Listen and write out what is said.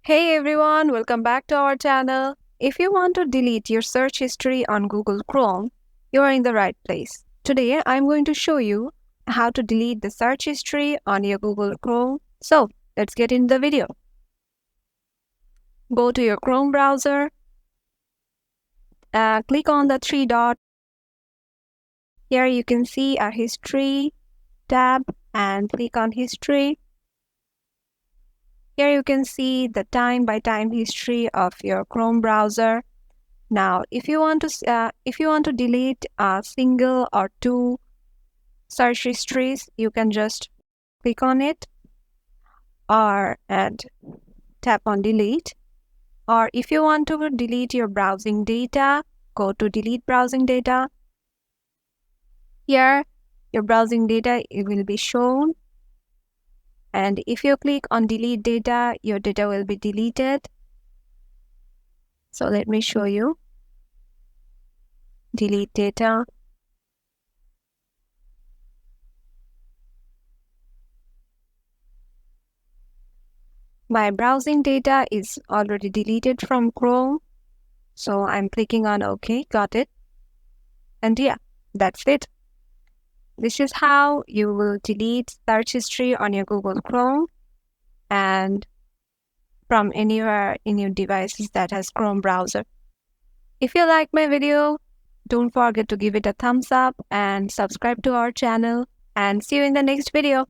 Hey everyone, welcome back to our channel. If you want to delete your search history on Google Chrome, you are in the right place. Today, I'm going to show you how to delete the search history on your Google Chrome. So, let's get into the video. Go to your Chrome browser, click on the three dots. Here you can see a history tab and click on history. Here you can see the time by time history of your Chrome browser. Now, if you want to delete a single or two search histories, you can just click on it and tap on delete. Or if you want to delete your browsing data, go to delete browsing data. Here, your browsing data will be shown. And if you click on delete data, your data will be deleted. So let me show you. Delete data. My browsing data is already deleted from Chrome. So I'm clicking on OK, got it. And yeah, that's it. This is how you will delete search history on your Google Chrome and from anywhere in your devices that has Chrome browser. If you like my video, don't forget to give it a thumbs up and subscribe to our channel, and see you in the next video.